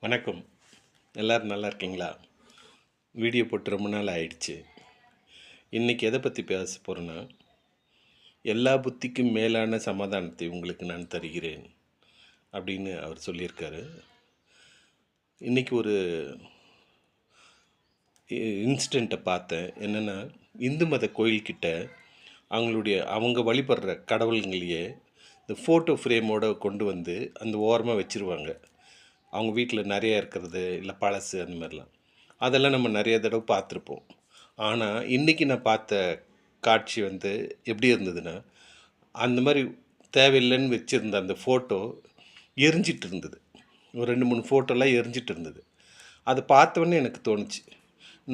வணக்கம். எல்லோரும் நல்லா இருக்கீங்களா? வீடியோ போட்டு ரொம்ப நாள் ஆயிடுச்சு. இன்றைக்கி எதை பற்றி பேச போகிறேன்னா, எல்லா புத்திக்கும் மேலான சமாதானத்தை உங்களுக்கு நான் தருகிறேன் அப்படின்னு அவர் சொல்லியிருக்காரு. இன்றைக்கி ஒரு இன்சிடெண்ட்டை பார்த்தேன். என்னென்னா, இந்து மத கோயில்கிட்ட அவங்க வழிபடுற கடவுளுங்களையே இந்த ஃபோட்டோ ஃப்ரேமோடு கொண்டு வந்து அந்த ஓரமாக வச்சுருவாங்க. அவங்க வீட்டில் நிறையா இருக்கிறது, இல்லை பழசு அந்த மாதிரிலாம். அதெல்லாம் நம்ம நிறைய தடவை பார்த்துருப்போம். ஆனால் இன்றைக்கி நான் பார்த்த காட்சி எப்படி இருந்ததுன்னா, அந்த மாதிரி தேவையில்லைன்னு வச்சுருந்த அந்த ஃபோட்டோ எரிஞ்சிட்டு இருந்தது. ஒரு 2-3 ஃபோட்டோலாம் எரிஞ்சிட்டு இருந்தது. அதை பார்த்தோன்னே எனக்கு தோணுச்சு,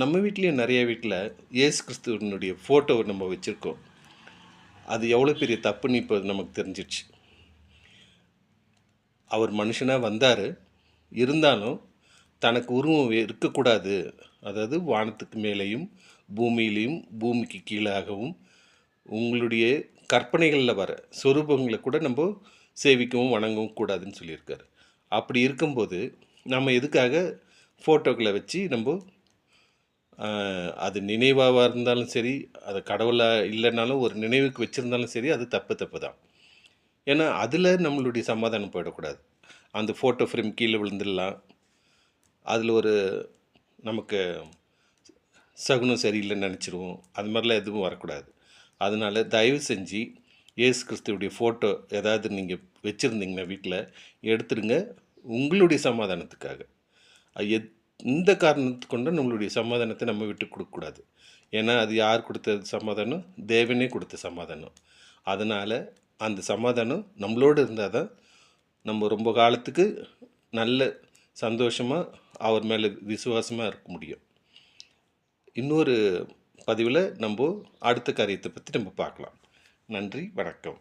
நம்ம வீட்லேயும் நிறைய வீட்டில் இயேசு கிறிஸ்துவனுடைய ஃபோட்டோவை நம்ம வச்சுருக்கோம். அது எவ்வளோ பெரிய தப்புன்னு இப்போ நமக்கு தெரிஞ்சிடுச்சு. அவர் மனுஷனாக வந்தார், இருந்தாலும் தனக்கு உருவம் இருக்கக்கூடாது. அதாவது வானத்துக்கு மேலேயும் பூமியிலையும் பூமிக்கு கீழாகவும் உங்களுடைய கற்பனைகளில் வர சொரூபங்களை கூட நம்ம சேவிக்கவும் வணங்கவும் கூடாதுன்னு சொல்லியிருக்காரு. அப்படி இருக்கும்போது நம்ம எதுக்காக ஃபோட்டோக்களை வச்சு நம்ம அது நினைவாக இருந்தாலும் சரி, அது கடவுளாக இல்லைனாலும் ஒரு நினைவுக்கு வச்சுருந்தாலும் சரி, அது தப்பு தான். ஏன்னா அதில் நம்மளுடைய சமாதானம் போயிடக்கூடாது. அந்த ஃபோட்டோ ஃப்ரேம் கீழே விழுந்துடலாம். அதில் ஒரு நமக்கு சகுனம் சரியில்லைன்னு நினச்சிருவோம். அது மாதிரிலாம் எதுவும் வரக்கூடாது. அதனால் தயவு செஞ்சு இயேசு கிறிஸ்துவுடைய ஃபோட்டோ ஏதாவது நீங்கள் வச்சுருந்தீங்கன்னா வீட்டில் எடுத்துடுங்க, உங்களுடைய சமாதானத்துக்காக. எந்த காரணத்துக்கு கொண்டும் நம்மளுடைய சமாதானத்தை நம்ம விட்டு கொடுக்கக்கூடாது. ஏன்னா அது யார் கொடுத்த சமாதானம்? தேவனே கொடுத்த சமாதானம். அதனால் அந்த சமாதானம் நம்மளோடு இருந்தால் தான் நம்ம ரொம்ப காலத்துக்கு நல்ல சந்தோஷமாக அவர் மேலே விசுவாசமாக இருக்க முடியும். இன்னொரு பதிவில் நம்ம அடுத்த காரியத்தை பற்றி நம்ம பார்க்கலாம். நன்றி, வணக்கம்.